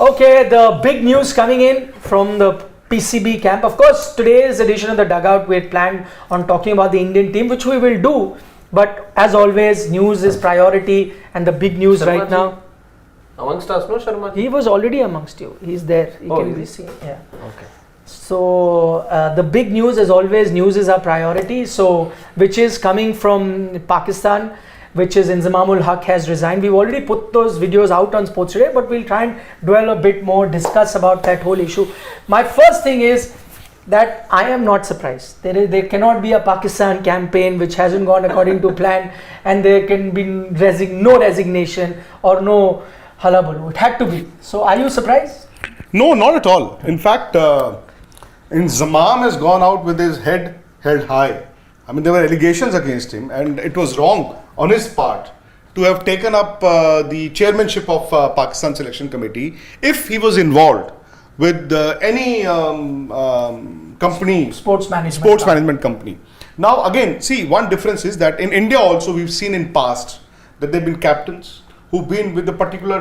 Okay, the big news coming in from the PCB camp. Of course, today's edition of the Dugout, we had planned on talking about the Indian team, which we will do. But as always, news is priority, and the big news right now. Amongst us, no, Sharma? He was already amongst you. He's there. He can be seen. Yeah. Okay. So the big news, as always, news is our priority. So which is coming from Pakistan, which is Inzamam Haq has resigned. We've already put those videos out on Sports Today, but we'll try and dwell a bit more, discuss about that whole issue. My first thing is that I am not surprised. There cannot be a Pakistan campaign which hasn't gone according to plan, and there can be no resignation or no hullabaloo. It had to be. So are you surprised? No, not at all. In fact, Inzamam has gone out with his head held high. I mean, there were allegations against him, and it was wrong on his part to have taken up the chairmanship of Pakistan Selection Committee if he was involved with any company, Sports management company. Now, again, see, one difference is that in India also we've seen in past that there have been captains who've been with a particular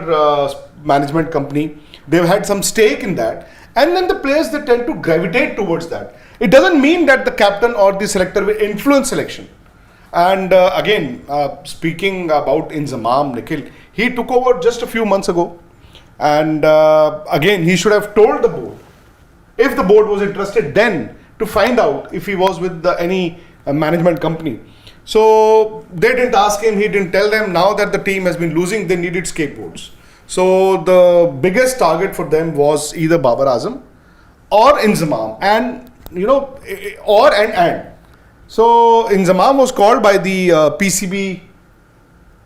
management company. They've had some stake in that, and then the players, they tend to gravitate towards that. It doesn't mean that the captain or the selector will influence selection. And again, speaking about Inzamam, Nikhil, he took over just a few months ago. And again, he should have told the board, if the board was interested then, to find out if he was with any management company. So they didn't ask him, he didn't tell them. Now that the team has been losing, they needed scapegoats. So the biggest target for them was either Babar Azam or Inzamam, and So Inzamam was called by the PCB.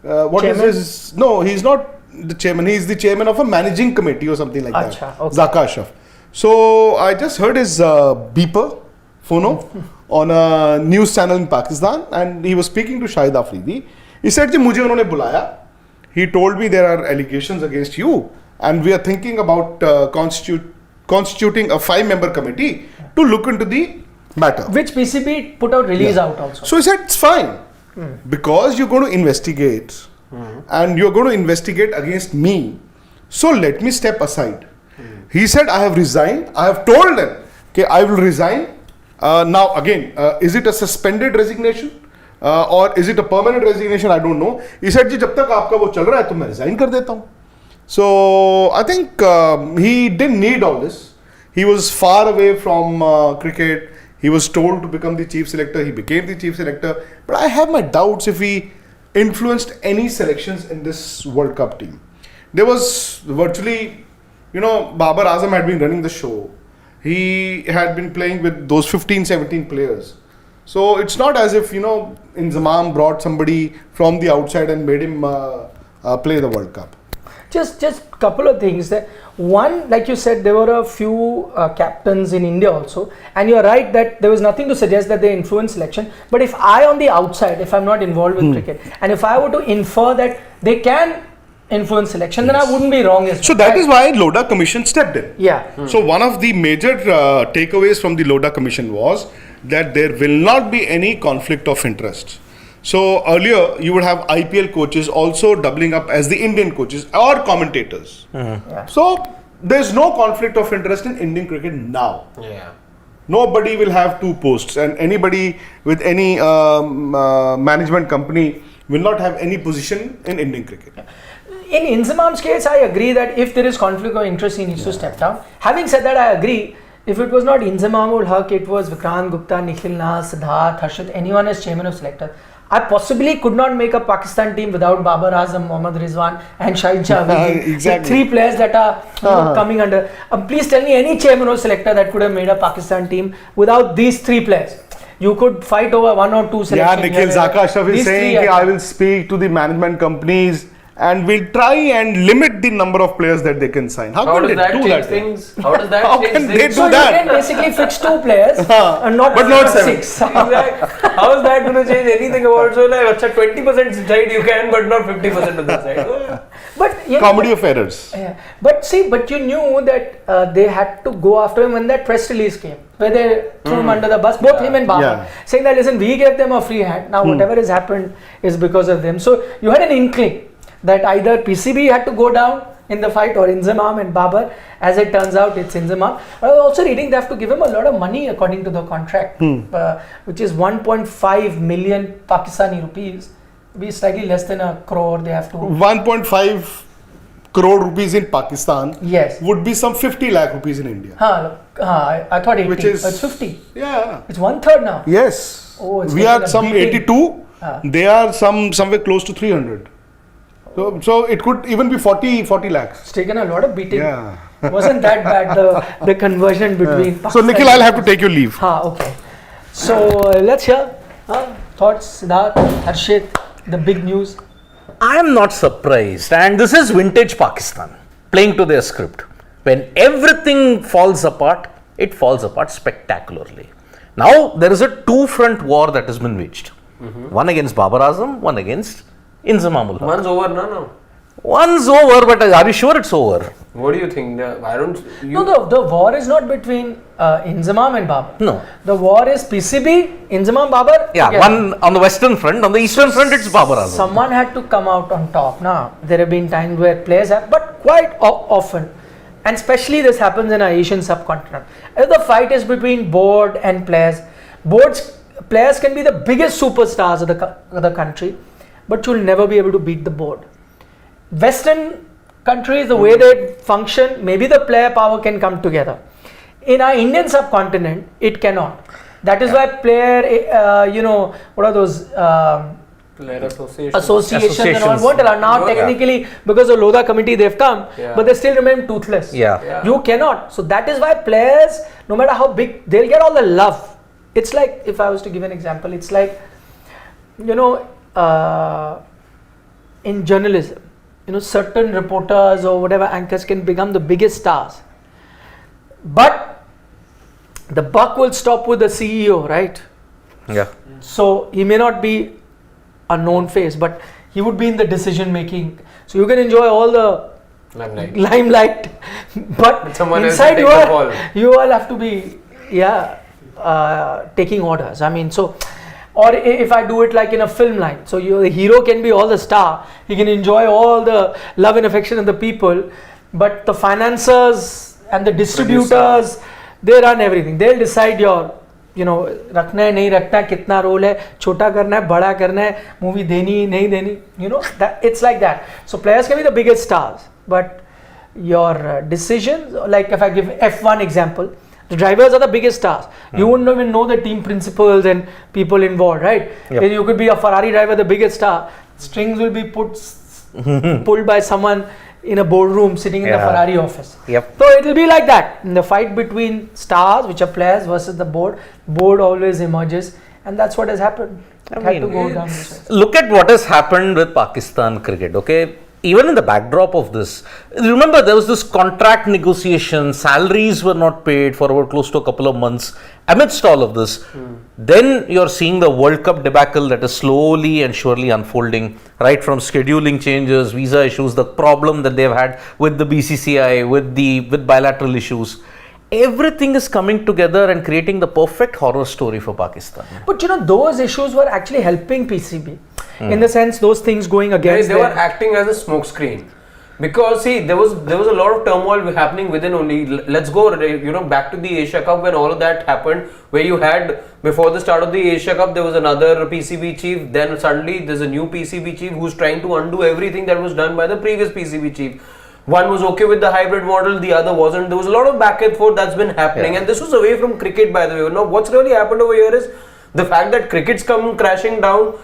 No, he's not the chairman. He's the chairman of a managing committee or something like that. Okay. Zaka Ashraf. So I just heard his beeper, phono, on a news channel in Pakistan, and he was speaking to Shahid Afridi. He said, "Ji, mujhe unhone bulaya. He told me there are allegations against you, and we are thinking about constituting a 5-member committee to look into the matter." Which PCB put out release out also. So he said, it's fine, because you're going to investigate, and you're going to investigate against me, so let me step aside. He said, I have resigned. I have told them, okay, I will resign. Now again, is it a suspended resignation? Or is it a permanent resignation? I don't know. He said, ji, jab tak aapka wo chal raha hai, to main resign kar deta hu. So I think he didn't need all this. He was far away from cricket. He was told to become the chief selector. He became the chief selector. But I have my doubts if he influenced any selections in this World Cup team. There was virtually, Babar Azam had been running the show. He had been playing with those 15, 17 players. So it's not as if, Inzamam brought somebody from the outside and made him play the World Cup. Just couple of things. One, like you said, there were a few captains in India also, and you're right that there was nothing to suggest that they influence selection. But if I, on the outside, if I'm not involved with cricket, and if I were to infer that they can influence selection, then I wouldn't be wrong as well. So that is why Lodha Commission stepped in. Yeah. So one of the major takeaways from the Lodha Commission was that there will not be any conflict of interest. So earlier you would have IPL coaches also doubling up as the Indian coaches or commentators. Yeah. So there's no conflict of interest in Indian cricket now. Yeah. Nobody will have two posts, and anybody with any management company will not have any position in Indian cricket. In Inzamam's case, I agree that if there is conflict of interest, he needs to step down. Having said that, I agree. If it was not Inzamam Haq, it was Vikrant Gupta, Nikhil Nas, Siddharth, Harshit, anyone as chairman of selector, I possibly could not make a Pakistan team without Babar Azam, Mohammad Rizwan and Shahid Javid. Exactly. The 3 players that are coming under. Please tell me any chairman or selector that could have made a Pakistan team without these 3 players. You could fight over 1 or 2 selections. Yeah, Nikhil, Zaka Ashraf is saying I will speak to the management companies and we'll try and limit the number of players that they can sign. How can they do that? How does that How change can things? they do So that? you can basically fix 2 players and not 7. 6. How is that going to change anything about so like 20% side you can, but not 50% of the side? But comedy of errors. Yeah. But you knew that they had to go after him when that press release came, where they threw him under the bus, both him and Babar, saying that listen, we gave them a free hand. Now whatever has happened is because of them. So you had an inkling that either PCB had to go down in the fight, or Inzamam and Babar. As it turns out, it's Inzamam. I was also reading they have to give him a lot of money according to the contract, which is 1.5 million Pakistani rupees. Be slightly less than a crore. They have to 1.5 crore rupees in Pakistan. Yes. Would be some 50 lakh rupees in India. I thought 80. Which is It's 50. Yeah. It's 1/3 now. Yes. Oh, it's we taken are a some beating. 82. They are somewhere close to 300. So it could even be 40 lakhs. It's taken a lot of beating. Yeah. Wasn't that bad, the conversion between So Nikhil, I'll have to take your leave. Okay. So let's hear thoughts, Siddharth, Harshit, the big news. I am not surprised, and this is vintage Pakistan playing to their script. When everything falls apart, it falls apart spectacularly. Now there is a two-front war that has been waged. One against Babar Azam, one against Inzamam ul Haq. One's over now. One's over, but are you sure it's over? What do you think? I don't. No, the war is not between Inzamam and Babar. No. The war is PCB, Inzamam, Babar. Yeah, together. one on the western front, on the eastern front it's Babar Azam. Someone had to come out on top. Now, there have been times where players have, but quite often, and especially this happens in our Asian subcontinent. If the fight is between board and players, players can be the biggest superstars of the country, but you'll never be able to beat the board. Western countries, the way they function, maybe the player power can come together. In our Indian subcontinent, it cannot. That is why player, what are those Player associations and all Associations. won't allow. Now technically, because of Lodha committee, they've come, but they still remain toothless. Yeah. You cannot. So that is why players, no matter how big, they'll get all the love. It's like, if I was to give an example, it's like, in journalism, certain reporters or whatever anchors can become the biggest stars. But the buck will stop with the CEO, right? Yeah. So he may not be a known face, but he would be in the decision making. So you can enjoy all the limelight, but Someone else inside will take the ball. you all have to be taking orders. I mean, so, or if I do it like in a film line, so the hero can be all the star, he can enjoy all the love and affection of the people, but the financiers and the distributors, they run everything. They'll decide your, रखना है नहीं रखना है, कितना role है, छोटा करना है, बड़ा करना है, मूवी देनी नहीं देनी, that it's like that. So players can be the biggest stars, but your decisions, like if I give F1 example, the drivers are the biggest stars. You wouldn't even know the team principals and people involved, right? Yep. Then you could be a Ferrari driver, the biggest star. Strings will be pulled by someone in a boardroom sitting in the Ferrari office. Yep. So it will be like that. In the fight between stars, which are players, versus the board always emerges, and that's what has happened. It had to go down this way. Look at what has happened with Pakistan cricket, okay? Even in the backdrop of this, remember there was this contract negotiation, salaries were not paid for about close to a couple of months. Amidst all of this, then you're seeing the World Cup debacle that is slowly and surely unfolding, right from scheduling changes, visa issues, the problem that they've had with the BCCI, with bilateral issues. Everything is coming together and creating the perfect horror story for Pakistan. But those issues were actually helping PCB. In the sense, those things going against They were acting as a smoke screen. Because see, there was a lot of turmoil happening within only. Let's go, back to the Asia Cup when all of that happened, where you had before the start of the Asia Cup there was another PCB chief. Then suddenly there's a new PCB chief who's trying to undo everything that was done by the previous PCB chief. One was okay with the hybrid model, the other wasn't. There was a lot of back and forth that's been happening, and this was away from cricket, by the way. Now, what's really happened over here is the fact that cricket's come crashing down.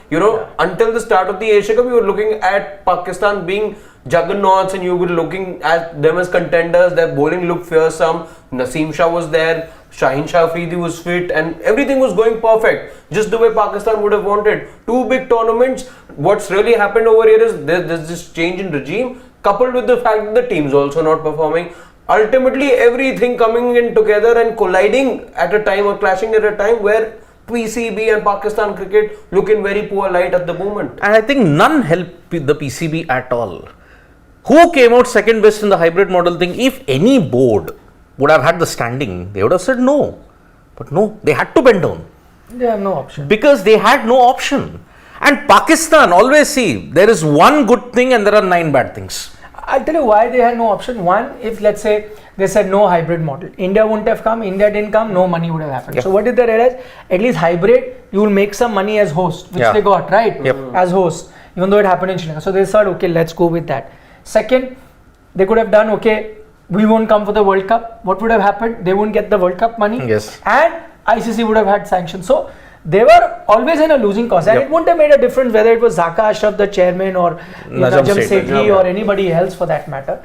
Until the start of the Asia Cup, you were looking at Pakistan being juggernauts, and you were looking at them as contenders. Their bowling looked fearsome. Naseem Shah was there. Shaheen Shah Afridi was fit, and everything was going perfect, just the way Pakistan would have wanted. Two big tournaments. What's really happened over here is there's this change in regime, coupled with the fact that the team's also not performing. Ultimately, everything coming in together and colliding at a time or clashing at a time where PCB and Pakistan cricket look in very poor light at the moment. And I think none helped the PCB at all. Who came out second best in the hybrid model thing? If any board would have had the standing, they would have said no. But no, they had to bend down. They have no option. Because they had no option. And Pakistan, always see, there is one good thing and there are 9 bad things. I'll tell you why they had no option. One, if let's say they said no hybrid model, India wouldn't have come, India didn't come, no money would have happened. Yep. So what did they realize? At least hybrid, you will make some money as host, which Yeah. they got, right? Yep. As host, even though it happened in Sri Lanka. So they said, okay, let's go with that. Second, they could have done, okay, we won't come for the World Cup. What would have happened? They won't get the World Cup money. Yes. And ICC would have had sanctions. So they were always in a losing cause, and Yep. it wouldn't have made a difference whether it was Zaka Ashraf, the chairman, or Najam Najam Sethi. Sethi, or anybody else for that matter.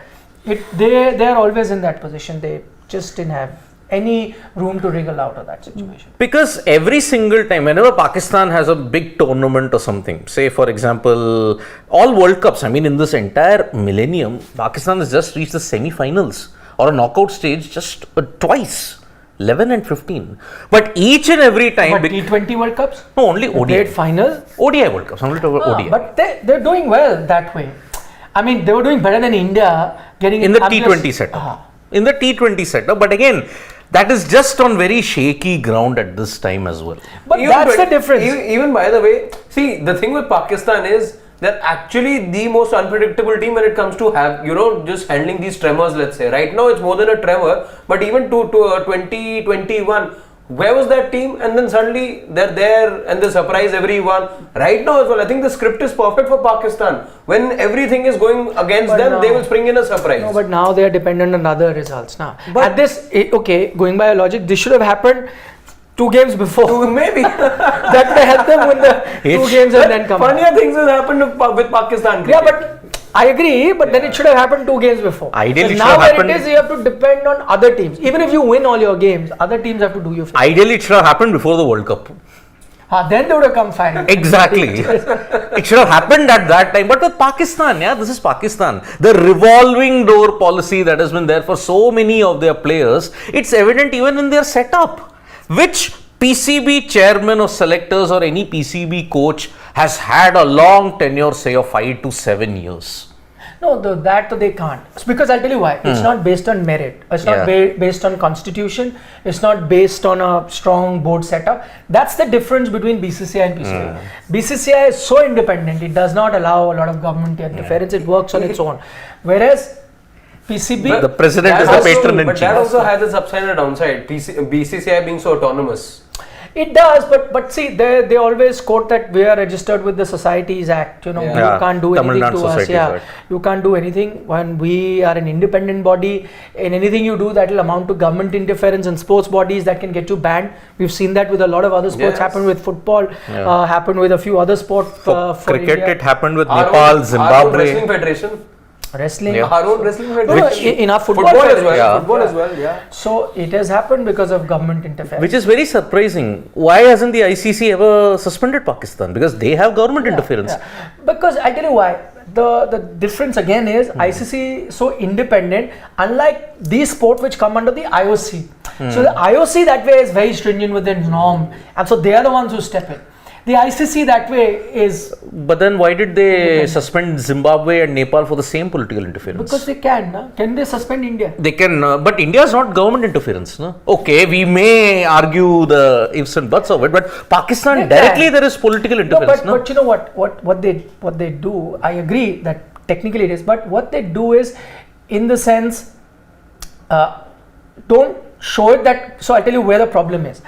They are always in that position. They just didn't have any room to wriggle out of that situation. Because every single time, whenever Pakistan has a big tournament or something, say for example, all World Cups, I mean in this entire millennium, Pakistan has just reached the semi-finals or a knockout stage just twice, 11 and 15. But each and every time... But T20 World Cups? No, only They ODI. played final. ODI World Cups, I'm not talking about ODI. But they're doing well that way. I mean, they were doing better than India getting In the I'm T20 just- setup. In the T20 setup. But again, that is just on very shaky ground at this time as well. But Even that's by- the difference. Even by the way, see, the thing with Pakistan is they're actually the most unpredictable team when it comes to just handling these tremors, let's say. Right now it's more than a tremor, but even to 2021, where was that team? And then suddenly they're there and they surprise everyone. Right now as well, I think the script is perfect for Pakistan. When everything is going against But them, now- they will spring in a surprise. No, but now they are dependent on other results now. But- At this, okay, going by your logic, this should have happened 2 games before. Maybe. That would have helped them win the 2 games and then come back. Funnier things has happened with Pakistan cricket. Yeah, but I agree, but then it should have happened 2 games before. Ideally, it Because should now have where it happened- is, you have to depend on other teams. Even if you win all your games, other teams have to do you favor. Ideally, it should have happened before the World Cup. Then they would have come firing. Exactly. It should have happened at that time. But with Pakistan, this is Pakistan. The revolving door policy that has been there for so many of their players, it's evident even in their setup. Which PCB chairman or selectors or any PCB coach has had a long tenure, say of 5 to 7 years? No, that they can't. It's because I'll tell you why. It's not based on merit. It's not based on constitution. It's not based on a strong board setup. That's the difference between BCCI and PCB. BCCI is so independent. It does not allow a lot of government interference. It works on its own. Whereas PCB, The president That is the also- patron in But chief. that also has its upside and downside. BCCI being so autonomous. it does, but see, they always quote that we are registered with the Societies Act. You Yeah. can't do Tamil anything Nadu to us. Societies Yeah, Act. you can't do anything when we are an independent body. And anything you do that will amount to government interference in sports bodies that can get you banned. We've seen that with a lot of other sports. Yes. Happened with football. Happened with a few other sports. For cricket, India. it happened with Our Nepal, own- Our own Zimbabwe. wrestling federation. Wrestling. Yeah. Our own wrestling No, federation. in our football, Football as federation. well. Yeah. Football as well, yeah. So it has happened because of government interference. Which is very surprising. Why hasn't the ICC ever suspended Pakistan? Because they have government interference. Yeah. Because I'll tell you why. The difference again is ICC so independent, unlike these sports which come under the IOC. So the IOC that way is very stringent with their norm, and so they are the ones who step in. The ICC that way is But then why did they suspend Zimbabwe and Nepal for the same political interference? because they can. No? Can they suspend India? They can, but India is not government interference. No? Okay, we may argue the ifs and buts of it, but Pakistan They directly can. there is political No, interference. but you know what they do. I agree that technically it is, but what they do is, in the sense, don't show it that. So I'll tell you where the problem is.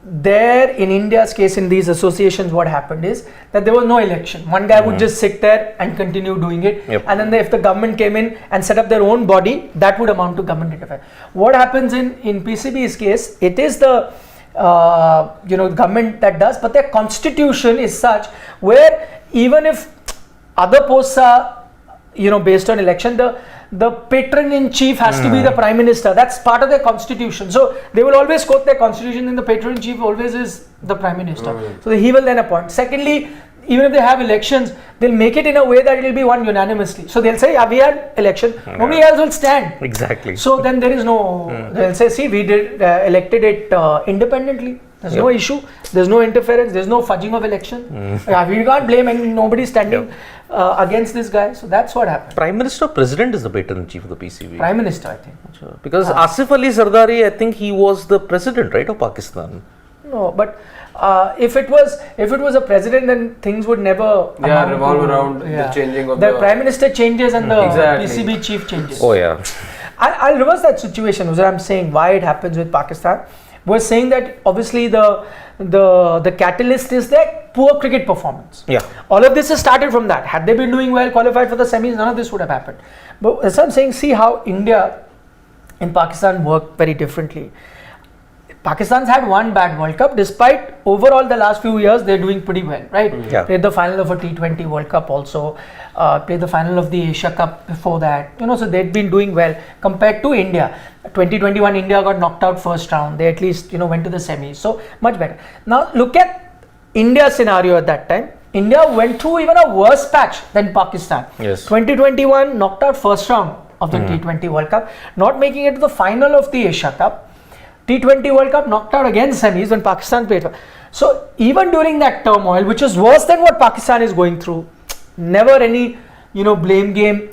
There in India's case, in these associations, what happened is that there was no election. One guy would just sit there and continue doing it, Yep. and then if the government came in and set up their own body, that would amount to government interference. What happens in PCB's case? It is the government that does, but their constitution is such where even if other posts are based on election, the patron in chief has to be the prime minister. That's part of their constitution. So they will always quote their constitution, and the patron in chief always is the prime minister. So he will then appoint. Secondly, even if they have elections, they'll make it in a way that it will be won unanimously. So they'll say, yeah, we had election. Nobody else will stand. Exactly. So then there is no, they'll say, see, we did elected it independently. There's no issue. There's no interference. There's no fudging of election. Yeah, we can't blame and nobody's standing against this guy. So that's what happened. Prime Minister or President is the patron in chief of the PCB. Prime Minister, I think. Because Asif Ali Zardari, I think he was the president, right, of Pakistan. No, but if it was a president, then things would never revolve around the changing of the prime minister changes and the Exactly. PCB chief changes. Oh yeah. I'll reverse that situation. Was what I'm saying. Why it happens with Pakistan? We're saying that obviously the catalyst is their poor cricket performance. Yeah. All of this has started from that. Had they been doing well, qualified for the semis, none of this would have happened. But as I'm saying, see how India and Pakistan work very differently. Pakistan's had one bad World Cup, despite overall the last few years they're doing pretty well, right? Yeah. Played the final of a T20 World Cup also, played the final of the Asia Cup before that, so they'd been doing well compared to India. 2021 India got knocked out first round, they at least went to the semis, so much better. Now look at India's scenario at that time. India went through even a worse patch than Pakistan. Yes. 2021 knocked out first round of the T20 World Cup, not making it to the final of the Asia Cup. T20 World Cup knocked out again semis when Pakistan played. So even during that turmoil, which is worse than what Pakistan is going through, never any blame game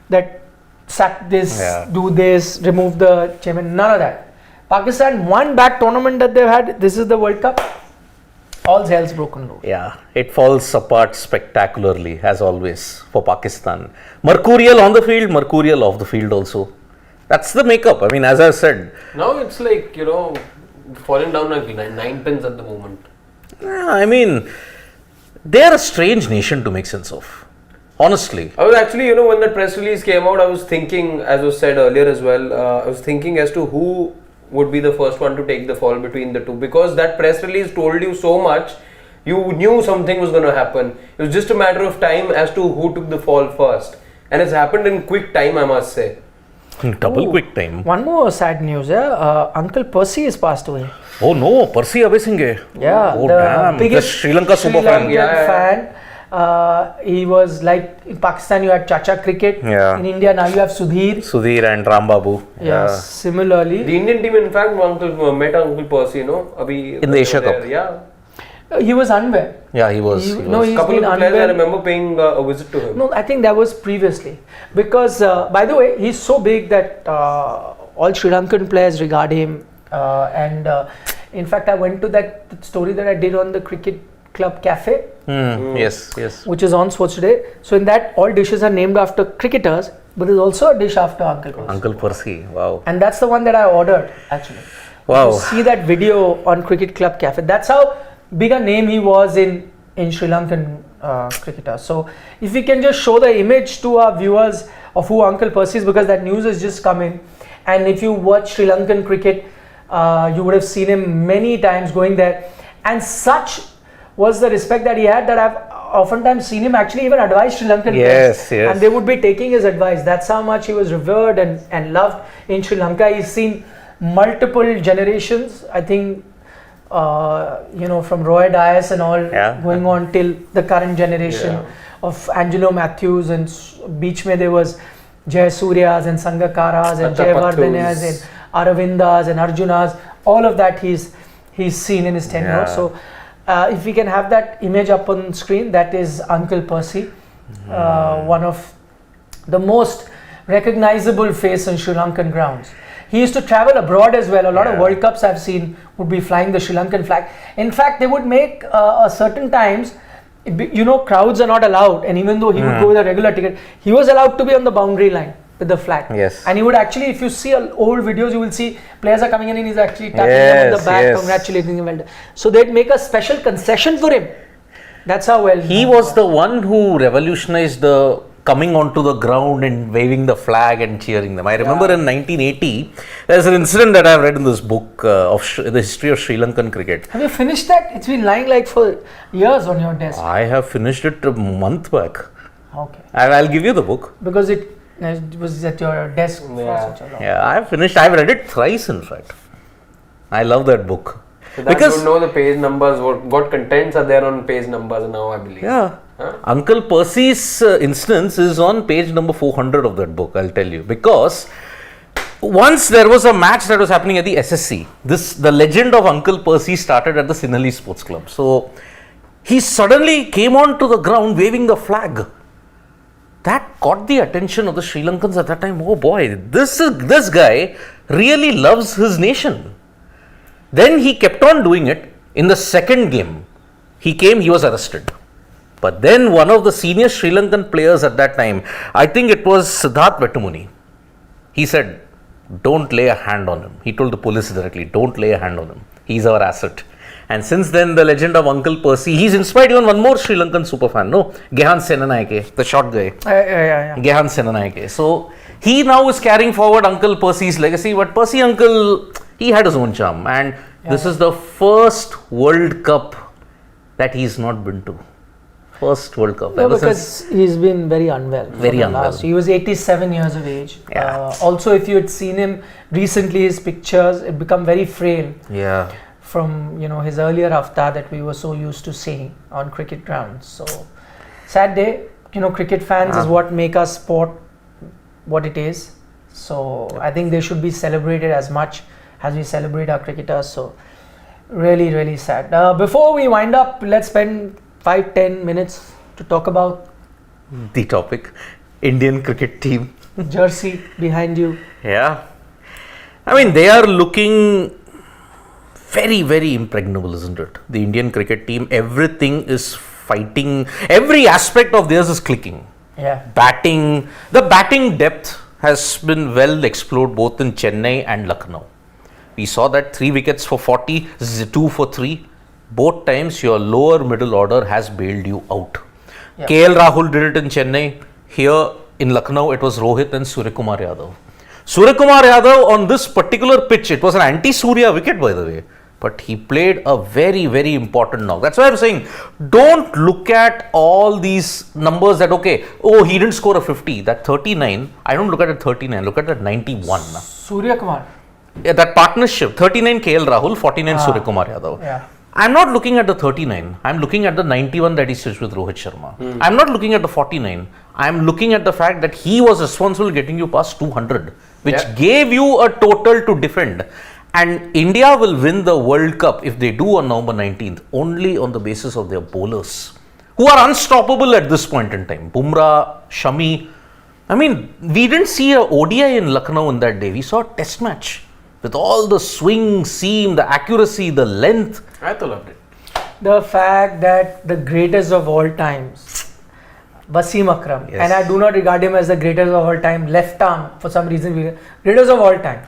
that sack this, do this, remove the chairman, none of that. Pakistan, one bad tournament that they've had, this is the World Cup, all hell's broken loose. Yeah, it falls apart spectacularly as always for Pakistan. Mercurial on the field, mercurial off the field also. That's the makeup. I mean, as I said. Now it's like, falling down like 9 pins at the moment. I mean, they are a strange nation to make sense of. Honestly. I was actually, when that press release came out, I was thinking, as was said earlier as well, I was thinking as to who would be the first one to take the fall between the two. Because that press release told you so much, you knew something was going to happen. It was just a matter of time as to who took the fall first. And it's happened in quick time, I must say. Double quick time. One more sad news, Uncle Percy has passed away. Oh no, Percy Abesinghe. Yeah, Oh the damn. biggest The Sri Lanka super fan. fan. He was like, in Pakistan you had Chacha cricket. Yeah. In India now you have Sudhir. Sudhir and Rambabu. Yeah. Similarly. The Indian team, in fact, met Uncle Percy, In the Asia Cup. Yeah. He was unwell. Yeah, he was. No, he's Couple been of the players I unwell. remember paying a visit to him. No, I think that was previously. Because, by the way, he's so big that all Sri Lankan players regard him. In fact, I went to that story that I did on the Cricket Club Cafe. Yes. Which is on Sports Today. So in that, all dishes are named after cricketers, but there's also a dish after Uncle Percy. Uncle Percy. Wow. And that's the one that I ordered, actually. Wow. You see that video on Cricket Club Cafe. That's how big a name he was in Sri Lankan cricketers. So if we can just show the image to our viewers of who Uncle Percy is, because that news has just come in. And if you watch Sri Lankan cricket, you would have seen him many times going there. And such was the respect that he had that I've oftentimes seen him actually even advise Sri Lankan players. Yes. And they would be taking his advice. That's how much he was revered and loved in Sri Lanka. He's seen multiple generations, I think, from Roy Dias and all, going on till the current generation of Angelo Matthews, and beach mein there was Jay Suryas and Sangakaras and Jayavardhanas and Aravindas and Arjunas. All of that he's seen in his tenure. So if we can have that image up on screen, that is Uncle Percy, one of the most recognizable face on Sri Lankan grounds. He used to travel abroad as well. A lot of World Cups I've seen would be flying the Sri Lankan flag. In fact, they would make certain times, crowds are not allowed. And even though he would go with a regular ticket, he was allowed to be on the boundary line with the flag. Yes. And he would actually, if you see old videos, you will see players are coming in and he's actually tapping them on the back, congratulating him. So they'd make a special concession for him. That's how well he was the one who revolutionized the coming onto the ground and waving the flag and cheering them. I remember in 1980, there's an incident that I've read in this book of the history of Sri Lankan cricket. Have you finished that? It's been lying like for years on your desk. I have finished it a month back. Okay. I'll give you the book. Because it was at your desk for such a long time. Yeah, I've finished. I've read it thrice, in fact. I love that book. So that you know the page numbers, what contents are there on page numbers now, I believe. Yeah. Uncle Percy's instance is on page number 400 of that book, I'll tell you. Because once there was a match that was happening at the SSC. The legend of Uncle Percy started at the Sinhalese Sports Club. So he suddenly came onto the ground waving the flag. That caught the attention of the Sri Lankans at that time. Oh boy, this guy really loves his nation. Then he kept on doing it. In the second game, he was arrested. But then one of the senior Sri Lankan players at that time, I think it was Siddharth Vettumuni, he said, don't lay a hand on him. He told the police directly, don't lay a hand on him. He's our asset. And since then, the legend of Uncle Percy, he's inspired even one more Sri Lankan superfan, no? Gehan Senanayake, the short guy. Gehan Senanayake. So, he now is carrying forward Uncle Percy's legacy, but Percy Uncle, he had his own charm. And this is the first World Cup that he's not been to. First World Cup. No, because he's been very unwell. Very unwell. He was 87 years of age. Yeah. Also, if you had seen him recently, his pictures, it become very frail. Yeah. From his earlier avatar that we were so used to seeing on cricket grounds. So sad day. Cricket fans is what make our sport what it is. So I think they should be celebrated as much as we celebrate our cricketers. So really, really sad. Before we wind up, let's spend 5-10 minutes to talk about the topic, Indian cricket team. Jersey behind you. Yeah. I mean, they are looking very, very impregnable, isn't it? The Indian cricket team, everything is fighting. Every aspect of theirs is clicking. Yeah. Batting, the batting depth has been well explored both in Chennai and Lucknow. We saw that 3 wickets for 40, this is 2 for 3. Both times your lower middle order has bailed you out. Yeah. KL Rahul did it in Chennai. Here in Lucknow, it was Rohit and Suryakumar Yadav. Suryakumar Yadav on this particular pitch, it was an anti-Surya wicket by the way. But he played a very, very important knock. That's why I'm saying, don't look at all these numbers that, he didn't score a 50. That 39, I don't look at it 39, look at that 91. Suryakumar. Yeah, that partnership, 39 KL Rahul, 49 Suryakumar Yadav. Yeah. I'm not looking at the 39. I'm looking at the 91 that he stitched with Rohit Sharma. I'm not looking at the 49. I'm looking at the fact that he was responsible getting you past 200, which gave you a total to defend. And India will win the World Cup if they do on November 19th only on the basis of their bowlers, who are unstoppable at this point in time. Bumrah, Shami. I mean, we didn't see a ODI in Lucknow in that day. We saw a test match with all the swing, seam, the accuracy, the length. I loved it. The fact that the greatest of all times, Wasim Akram, and I do not regard him as the greatest of all time, left arm for some reason, greatest of all time,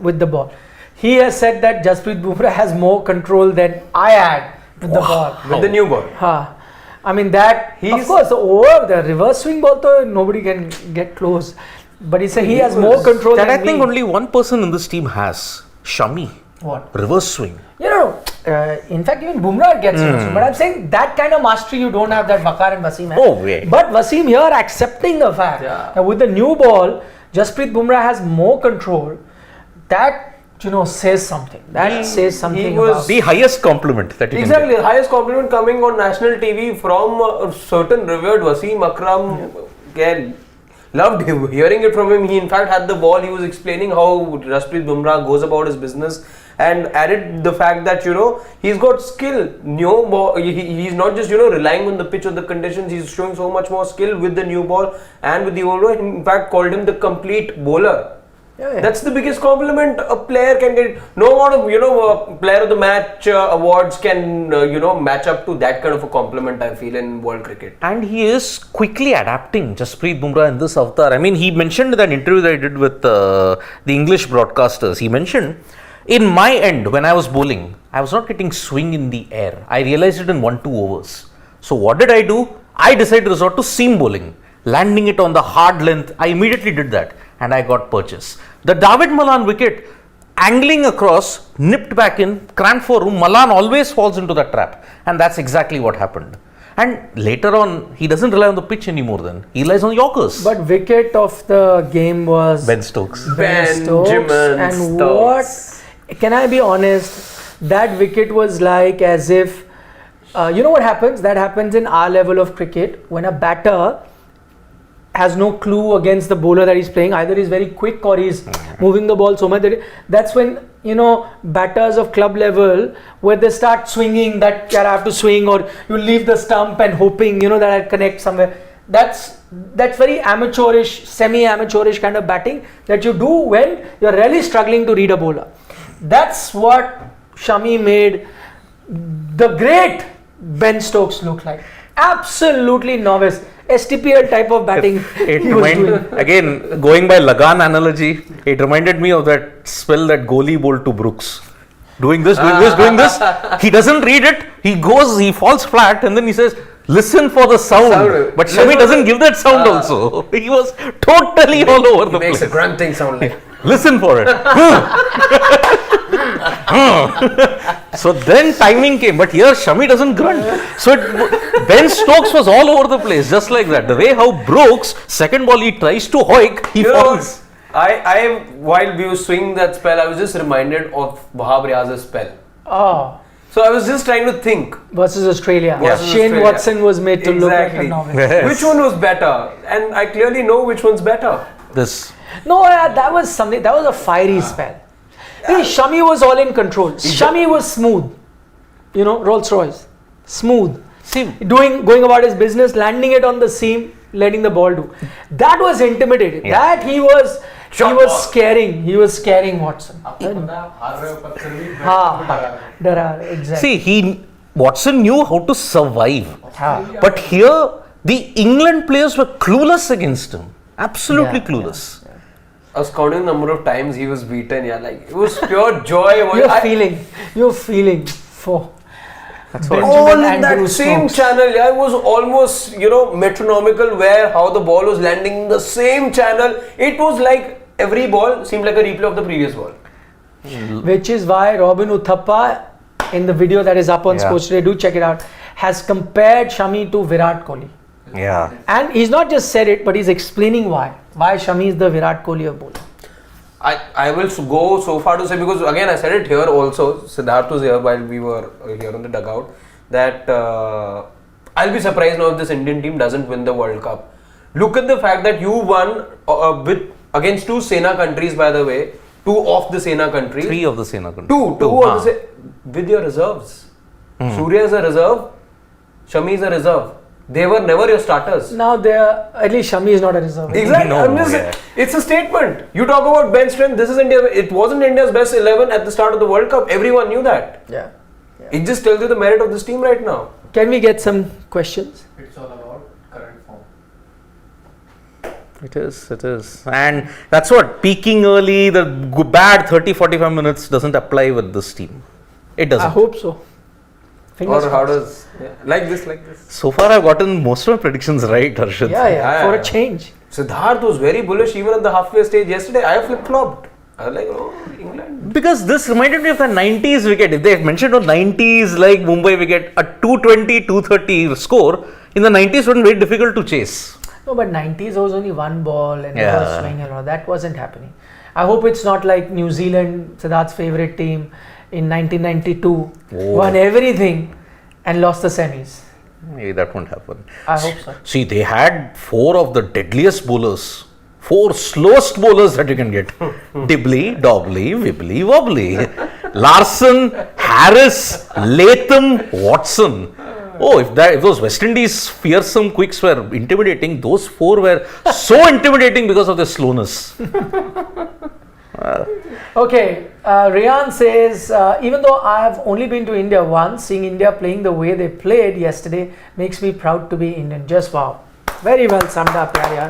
with the ball. He has said that Jasprit Bumrah has more control than I had with the ball. With the new ball. I mean that, of course, over the reverse swing ball, though, nobody can get close. But he said he has more control than I think me. only one person in this team has, Shami. What? Reverse swing. In fact, even Bumrah gets it. But I'm saying that kind of mastery you don't have that Waqar and Wasim have. Oh, wait. But Wasim here accepting the fact that with the new ball, Jasprit Bumrah has more control. That says something. That says something. He was about the highest compliment that you can exactly get. the highest compliment coming on national TV from a certain revered Wasim Akram. Loved hearing it from him. He in fact had the ball. He was explaining how Jasprit Bumrah goes about his business and added the fact that he's got skill. New ball. He's not just relying on the pitch or the conditions. He's showing so much more skill with the new ball and with the old ball. In fact, called him the complete bowler. That's the biggest compliment a player can get. No amount of player of the match awards can match up to that kind of a compliment, I feel, in world cricket. And he is quickly adapting Jasprit Bumrah in this avatar. I mean, he mentioned in that interview that I did with the English broadcasters. He mentioned, in my end, when I was bowling, I was not getting swing in the air. I realized it in 1-2 overs. So what did I do? I decided to resort to seam bowling, landing it on the hard length. I immediately did that. And I got purchase. The David Malan wicket, angling across, nipped back in, cramped for room. Malan always falls into that trap. And that's exactly what happened. And later on, he doesn't rely on the pitch anymore then. He relies on Yorkers. But wicket of the game was Ben Stokes. Benjamin and Stokes. What, can I be honest, that wicket was like as if, what happens? That happens in our level of cricket when a batter has no clue against the bowler that he's playing. Either he's very quick or he's moving the ball so much that that's when batters of club level where they start swinging that I have to swing, or you leave the stump and hoping that I connect somewhere. That's very amateurish, semi-amateurish kind of batting that you do when you're really struggling to read a bowler. That's what Shami made the great Ben Stokes looked like. Absolutely novice. STPL type of batting he was doing. Again, going by Lagan analogy, it reminded me of that spell that Kohli bowled to Brooks. Doing this, doing this. He doesn't read it. He goes, he falls flat, and then he says, "Listen for the sound." But Shami doesn't give that sound also. He was totally all over the place. Makes a grunting sound like. Listen for it. So then timing came, but here Shami doesn't grunt. So Ben Stokes was all over the place, just like that. The way how Brooks, second ball he tries to hoik, he falls. While we were swinging that spell, I was just reminded of Wahab Riaz's spell. Oh, So I was just trying to think. versus Australia. Versus Shane Australia. Watson was made to look like a Exactly. novice. Yes. Which one was better? And I clearly know which one's better. This. No, that was something. That was a fiery spell. See, Shami was all in control. Shami was smooth. You know, Rolls Royce, smooth. See, Going about his business, landing it on the seam, letting the ball do. That was intimidating. Yeah. That he was scaring. He was scaring Watson. Exactly. see, Watson knew how to survive. हाँ. But here, the England players were clueless against him. Absolutely Yeah, clueless. I was counting the number of times he was beaten. Yeah, like it was pure joy. You're feeling for Benjamin all in Andrew that same Stokes. channel. Yeah, it was almost metronomical where how the ball was landing in the same channel. It was like every ball seemed like a replay of the previous ball. Which is why Robin Uthappa, in the video that is up on Yeah. Sports Today, do check it out, has compared Shami to Virat Kohli. Yeah. And he's not just said it, but he's explaining why. Why Shami is the Virat Kohli of bowling. I will go so far to say, because again I said it here also, Siddharth was here while we were here on the dugout, that I'll be surprised now if this Indian team doesn't win the World Cup. Look at the fact that you won against two Sena countries, by the way, two of the Sena countries. Three of the Sena countries. Two of the with your reserves. Surya is a reserve, Shami is a reserve. They were never your starters. Now at least Shami is not a reserve. Exactly. No, It's a statement. You talk about bench strength. This is India. It wasn't India's best 11 at the start of the World Cup. Everyone knew that. Yeah. It just tells you the merit of this team right now. Can we get some questions? It's all about current form. It is. And that's what, peaking early, the bad 30-45 minutes doesn't apply with this team. It doesn't. I hope so. Fingers Or how crossed. does like this? So far, I've gotten most of my predictions right, Harshad. Yeah, for Yeah. a change. Siddharth was very bullish even at the halfway stage yesterday. I flip flopped. I was like, oh, England. Because this reminded me of the 90s wicket. If they mentioned on 90s, like Mumbai wicket, a 220, 230 score, in the 90s was very difficult to chase. No, but 90s there was only one ball and Yeah. it was swing and all. That wasn't happening. I hope it's not like New Zealand, Siddharth's favorite team, in 1992, won everything and lost the semis. Maybe that won't happen. I hope so. See, they had 4 of the deadliest bowlers. 4 slowest bowlers that you can get. Dibley, Dobley, Wibbly, Wobbly. Larson, Harris, Latham, Watson. Oh, if those West Indies fearsome quicks were intimidating, those 4 were so intimidating because of their slowness. Okay, Rayan says, even though I have only been to India once, seeing India playing the way they played yesterday makes me proud to be Indian. Just wow. Very well summed up, yaar.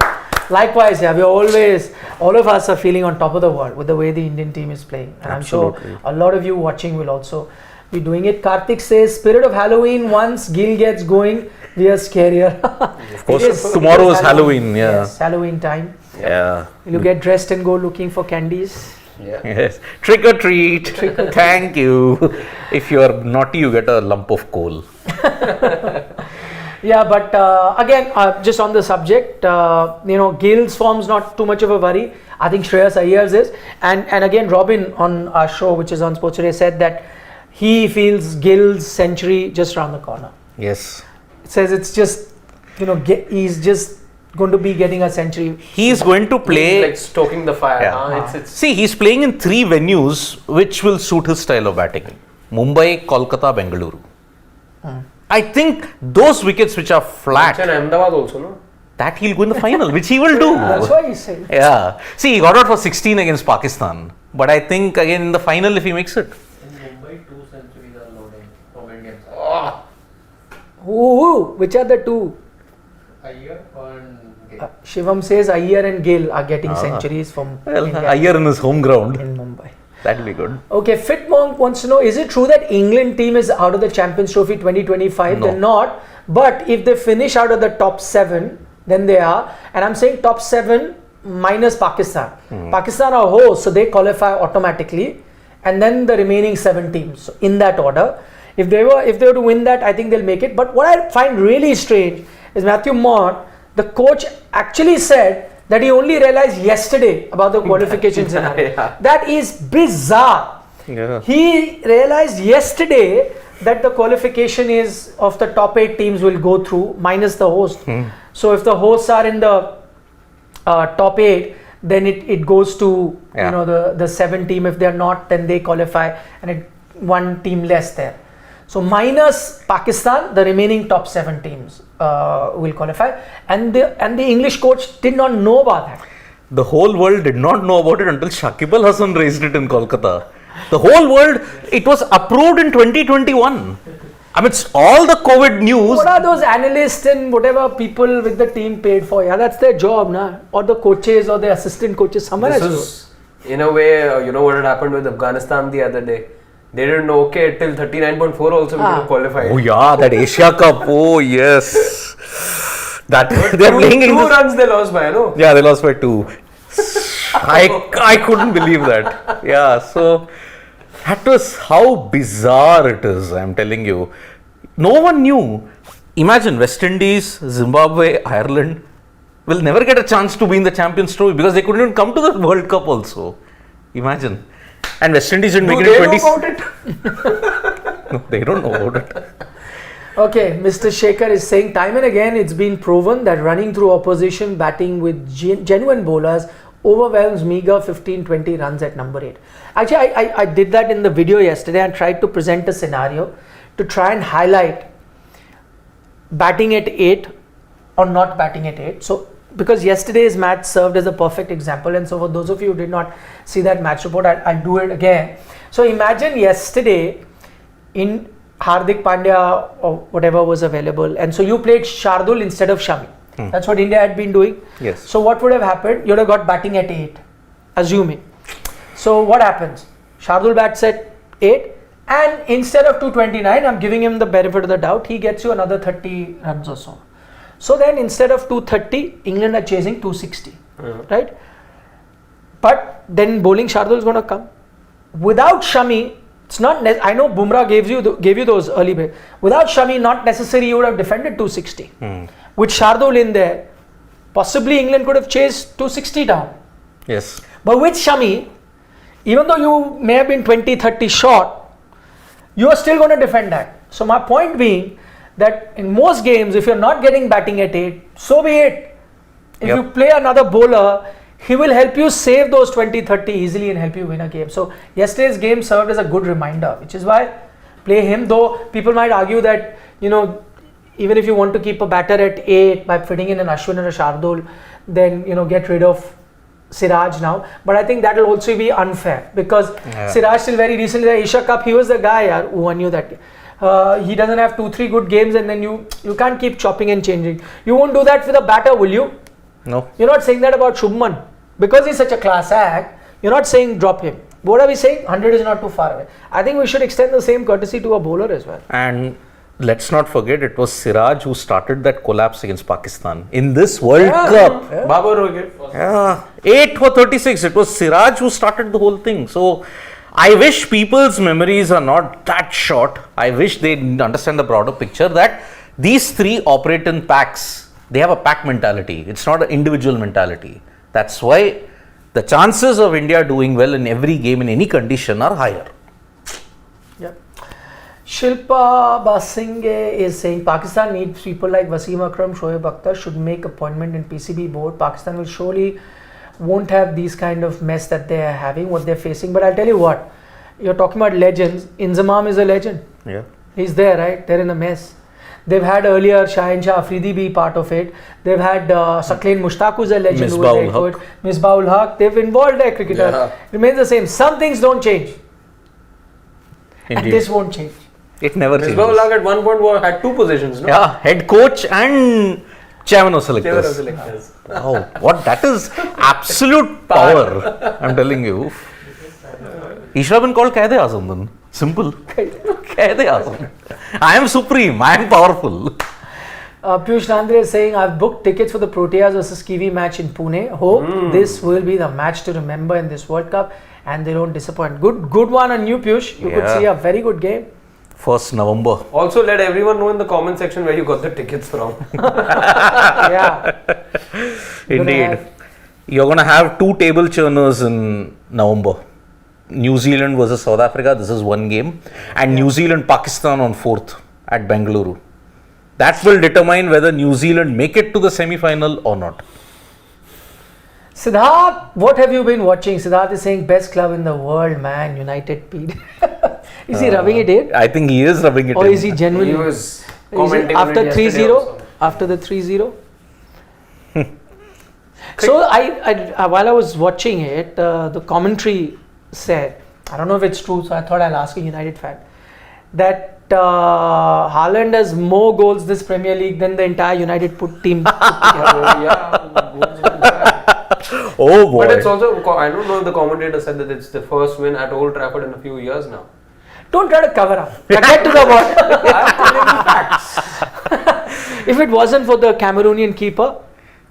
Likewise, yeah, all of us are feeling on top of the world with the way the Indian team is playing. And Absolutely. I'm sure a lot of you watching will also be doing it. Karthik says, spirit of Halloween, once Gil gets going, we are scarier. Of course, tomorrow is Halloween, yeah. Yes, Halloween time. Yeah. Will you get dressed and go looking for candies? Yes. Trick or treat. Thank you. If you are naughty, you get a lump of coal. Yeah, but again, just on the subject, Gill's form's not too much of a worry. I think Shreyas Iyyar's is. And again, Robin on our show, which is on Sports Today, said that he feels Gill's century just around the corner. Yes. It says it's just, he's just going to be getting a century. He's going to play. Like stoking the fire. Yeah. It's See, he's playing in 3 venues which will suit his style of batting: Mumbai, Kolkata, Bengaluru. I think those wickets which are flat, and Ahmedabad also, no? that he'll go in the final, which he will do. That's why he's saying. Yeah. See, he got out for 16 against Pakistan. But I think again in the final, if he makes it. In Mumbai, 2 centuries are loading from Which are the two? Iyer and Shivam says Iyer and Gill are getting centuries from Well, India Iyer in his home ground. in Mumbai. That'll be good. Okay, Fit Monk wants to know, is it true that England team is out of the Champions Trophy 2025? No. They're not. But if they finish out of the top 7, then they are. And I'm saying top 7 minus Pakistan. Pakistan are hosts, so they qualify automatically. And then the remaining 7 teams. So in that order. If they were to win that, I think they'll make it. But what I find really strange is Matthew Mott, the coach, actually said that he only realized yesterday about the qualification scenario. Yeah. That is bizarre. Yeah. He realized yesterday that the qualification is of the top 8 teams will go through minus the host. So if the hosts are in the top 8, then it goes to the 7 team. If they're not, then they qualify, and one team less there. So minus Pakistan, the remaining top 7 teams will qualify, and the English coach did not know about that. The whole world did not know about it until Shakib Al Hasan raised it in Kolkata. The whole world, it was approved in 2021. Amidst all the COVID news. What are those analysts and whatever people with the team paid for? Yeah, that's their job, na? Or the coaches or the assistant coaches. Someone This has to. is, in a way, you know what had happened with Afghanistan the other day. They didn't know, okay, till 39.4 also we could have qualified. Oh yeah, that Asia Cup. Oh yes. That they're playing in Two this. runs they lost by, no? Yeah, they lost by 2. I couldn't believe that. Yeah, so that was how bizarre it is, I'm telling you. No one knew. Imagine West Indies, Zimbabwe, Ireland will never get a chance to be in the Champions Trophy because they couldn't even come to the World Cup also. Imagine. And West Indies didn't make it in 20. Know about it? No, they don't know about it. Okay, Mr. Shekhar is saying time and again it's been proven that running through opposition, batting with genuine bowlers overwhelms meager 15-20 runs at number 8. Actually, I did that in the video yesterday and tried to present a scenario to try and highlight batting at 8 or not batting at 8. So, because yesterday's match served as a perfect example, and so for those of you who did not see that match report, I'll do it again. So imagine yesterday in Hardik Pandya or whatever was available, and so you played Shardul instead of Shami. That's what India had been doing. Yes. So what would have happened? You'd have got batting at 8, assuming. So what happens? Shardul bats at 8, and instead of 229, I'm giving him the benefit of the doubt, he gets you another 30 runs or so. So then instead of 230, England are chasing 260, right? But then bowling Shardul is going to come. Without Shami, it's not. I know Bumrah gave you those early breaks. Without Shami, not necessary you would have defended 260. With Shardul in there, possibly England could have chased 260 down. Yes. But with Shami, even though you may have been 20-30 short, you are still going to defend that. So my point being that in most games, if you're not getting batting at 8, so be it. If you play another bowler, he will help you save those 20-30 easily and help you win a game. So yesterday's game served as a good reminder, which is why play him. Though people might argue that, even if you want to keep a batter at 8 by fitting in an Ashwin or a Shardul, then get rid of Siraj now. But I think that will also be unfair because Siraj till very recently, the Asia Cup, he was the guy who won you that. He doesn't have 2-3 good games, and then you can't keep chopping and changing. You won't do that with a batter, will you? No. You're not saying that about Shubman. Because he's such a class act, you're not saying drop him. What are we saying? 100 is not too far away. I think we should extend the same courtesy to a bowler as well. And let's not forget, it was Siraj who started that collapse against Pakistan in this World Cup. Yeah. Babar ho gaya. Yeah, 8 for 36. It was Siraj who started the whole thing. So I wish people's memories are not that short. I wish they understand the broader picture that these 3 operate in packs. They have a pack mentality. It's not an individual mentality. That's why the chances of India doing well in every game in any condition are higher. Yeah. Shilpa Basinghe is saying Pakistan needs people like Wasim Akram, Shoaib Akhtar should make appointment in PCB board. Pakistan will surely won't have these kind of mess that they are having, what they're facing. But I'll tell you what, you're talking about legends. Inzamam is a legend. Yeah. He's there, right? They're in a mess. They've had earlier Shaheen Shah Afridi be part of it. They've had Saqlain Mushtaq, who's a legend, who was very good. Misbah-ul Haq. They've involved their cricketers. Yeah. Remains the same. Some things don't change. Indeed. And this won't change. It never changes. Misbah-ul-Haq at one point had two positions, no? Yeah, head coach and chairman of selectors. Chairman of selectors. Oh, what that is absolute power. I'm telling you. He should have been called Qaid Azam then. Simple. Qaid Azam. I am supreme. I am powerful. Piyush Nandre is saying, I've booked tickets for the Proteas versus Kiwi match in Pune. Hope this will be the match to remember in this World Cup and they don't disappoint. Good one on you, Piyush. You could see a very good game. 1st November. Also, let everyone know in the comment section where you got the tickets from. Yeah. Indeed. You're going to have 2 table churners in November. New Zealand versus South Africa. This is one game. And New Zealand, Pakistan on 4th at Bengaluru. That will determine whether New Zealand make it to the semi-final or not. Siddharth, what have you been watching? Siddharth is saying best club in the world, man. United PD. Is he rubbing it in? I think he is rubbing it Or in. is he genuinely? He was commenting After on it yesterday 3-0? also. After the 3-0? So I while I was watching it, the commentary said, I don't know if it's true, so I thought I'll ask a United fan, that Haaland has more goals this Premier League than the entire United team put together. Oh boy. But it's also, I don't know if the commentator said that it's the first win at Old Trafford in a few years now. Don't try to cover up. Get to the bottom. If it wasn't for the Cameroonian keeper,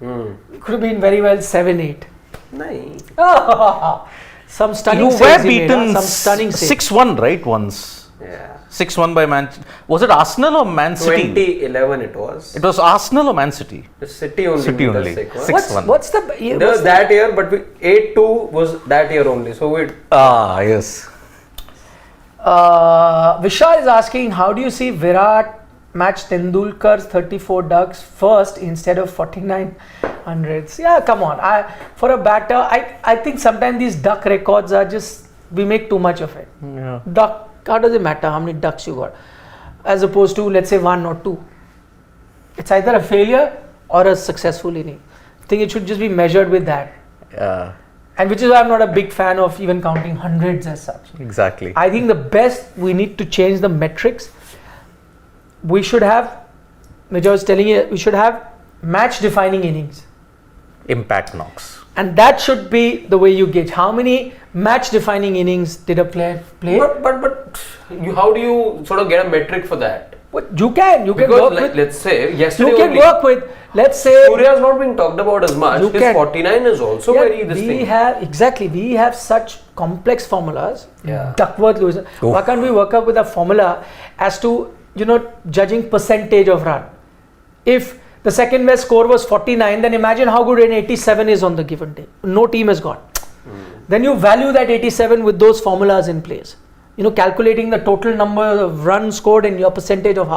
it could have been very well 7-8. Nice. Some stunning You saves were he made, beaten some stunning saves. 6-1, right? Once. Yeah. 6-1 by Man. Was it Arsenal or Man City? 2011 it was. It was Arsenal or Man City? The City only. City beat us only. 6-1. 6-1. What's the There was that year, but 8-2 was that year only. So we. Ah, yes. Vishal is asking, how do you see Virat match Tendulkar's 34 ducks first instead of 49 hundreds? Yeah, come on. For a batter, I think sometimes these duck records are just, we make too much of it. Yeah. Duck, how does it matter how many ducks you got? As opposed to, let's say, 1 or 2. It's either a failure or a successful inning. I think it should just be measured with that. Yeah. And which is why I'm not a big fan of even counting hundreds as such. Exactly. I think the best, we need to change the metrics. We should have, which I was telling you, we should have match defining innings. Impact knocks. And that should be the way you gauge. How many match defining innings did a player play? But how do you sort of get a metric for that? What you can Because work like, with. let's say yesterday You can only, work with, let's say. Surya is not being talked about as much. You His can. 49 is also Yeah, very distinct. we have such complex formulas. Yeah. Duckworth, Lewis. Why can't we work up with a formula as to, judging percentage of run? If the second best score was 49, then imagine how good an 87 is on the given day. No team has got. Then you value that 87 with those formulas in place. Calculating the total number of runs scored and your percentage of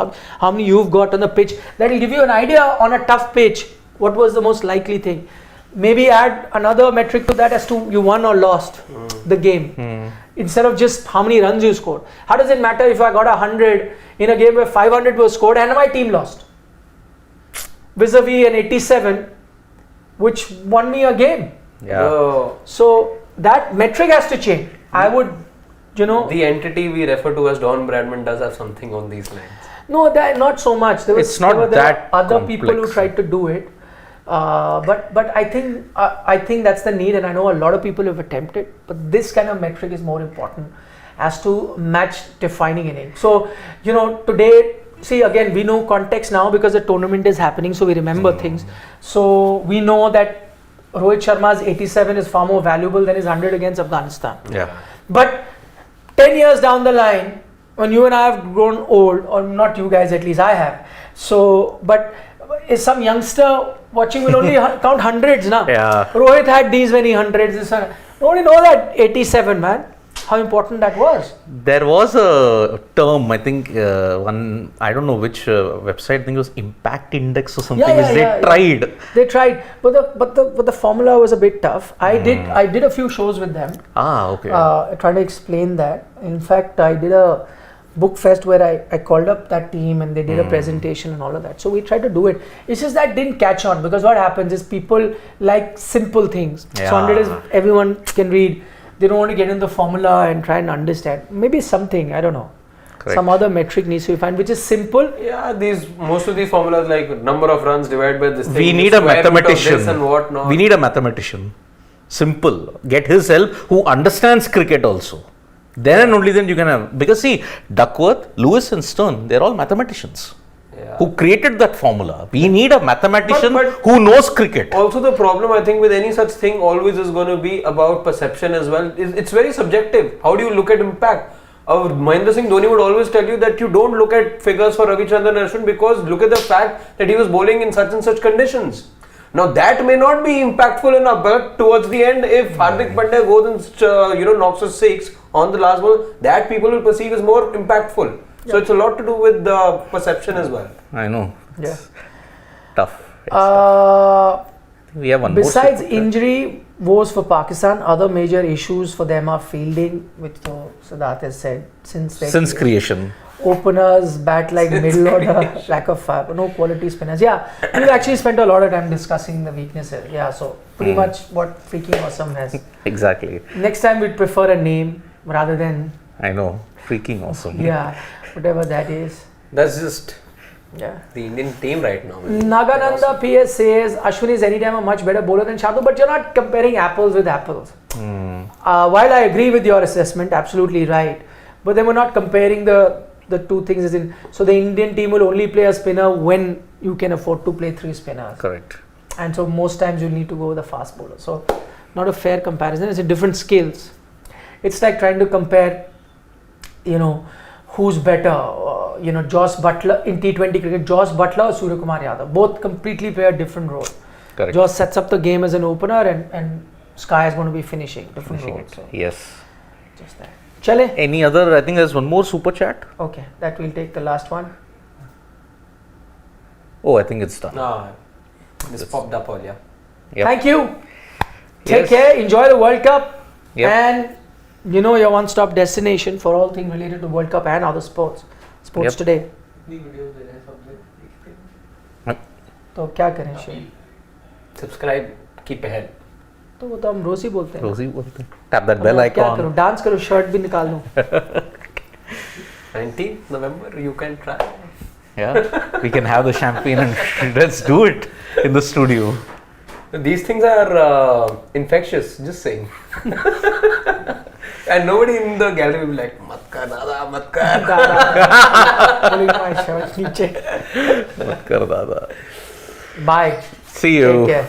how many you've got on the pitch. That will give you an idea on a tough pitch. What was the most likely thing? Maybe add another metric to that as to you won or lost the game. Instead of just how many runs you scored. How does it matter if I got 100 in a game where 500 was scored and my team lost? Vis-a-vis an 87 which won me a game. Yeah. So that metric has to change. I would, The entity we refer to as Don Bradman does have something on these lines. No, that not so much. There were that other people who complex. tried to do it, but I think that's the need, and I know a lot of people have attempted. But this kind of metric is more important as to match defining inning. So today, see again, we know context now because the tournament is happening, so we remember things. So we know that Rohit Sharma's 87 is far more valuable than his 100 against Afghanistan. Yeah. But 10 years down the line, when you and I have grown old, or not you guys, at least I have. So, but is some youngster watching will only count hundreds now. Yeah. Rohit had these many hundreds. Nobody know that 87, man. How important that was. There was a term, I think, I don't know which website, I think it was Impact Index or something. Tried. They tried, but the formula was a bit tough. I did a few shows with them. Ah, okay. Trying to explain that. In fact, I did a book fest where I called up that team and they did a presentation and all of that. So we tried to do it. It's just that didn't catch on because what happens is people like simple things. Yeah. So 100 is everyone can read. They don't want to get in the formula and try and understand. Maybe something, I don't know. Some other metric needs to be found, which is simple. Yeah, most of these formulas like number of runs divided by this thing. We need a square root of mathematician. this and whatnot. We need a mathematician. Simple. Get his help who understands cricket also. Then and only then you can have. Because see, Duckworth, Lewis and Stern, they're all mathematicians. Yeah. Who created that formula. We need a mathematician But who knows cricket. Also, the problem I think with any such thing always is going to be about perception as well. It's very subjective. How do you look at impact? Mahendra Singh Dhoni would always tell you that you don't look at figures for Ravichandran Ashwin because look at the fact that he was bowling in such and such conditions. Now that may not be impactful enough, but towards the end, if Hardik Pandya goes and knocks a 6 on the last ball, that people will perceive as more impactful. So it's a lot to do with the perception as well. I know. Yeah. It's tough. It's tough. We have one more Besides super chat. injury woes for Pakistan, other major issues for them are fielding, which Siddharth has said since creation. Openers, bat like middle order, lack of no quality spinners. Yeah, we've actually spent a lot of time discussing the weaknesses. Yeah, so pretty much what Freaking Awesome has. Exactly. Next time we'd prefer a name rather than I know. Freaking awesome. whatever that is. That's just Yeah. the Indian team right now. Nagananda PS says Ashwin is anytime a much better bowler than Shardul, but you're not comparing apples with apples. While I agree with your assessment, absolutely right, but then we're not comparing the two things. As in, so the Indian team will only play a spinner when you can afford to play 3 spinners, Correct. and so most times you'll need to go with a fast bowler. So not a fair comparison. It's a different skills. It's like trying to compare, who's better. Josh Butler in T20 cricket, Josh Butler or Surya Kumar Yadav, both completely play a different role. Correct. Josh sets up the game as an opener, and Sky is going to be finishing different roles. So Yes. just that. Chale. Any other? I think there's one more super chat. Okay, that will take the last one. Oh, I think it's done. This popped up all, yeah. Yep. Thank you. Take Yes. care. Enjoy the World Cup. Yep. And your one-stop destination for all things related to World Cup and other sports. Sports Yep. today. The videos that I submit. तो क्या करें शेर? Subscribe, keep ahead. तो वो तो हम रोज ही बोलते हैं. Rosie, बोलते हैं. Tap that bell अब क्या icon. करूं? डांस करो, शर्ट भी निकाल लूं. 19th November, you can try. Yeah. We can have the champagne and let's do it in the studio. These things are infectious, just saying. And nobody in the gallery will be like, mat kar dada, mat kar. Pulling my shirt नीचे. मत कर दादा. Bye. See you. Take care.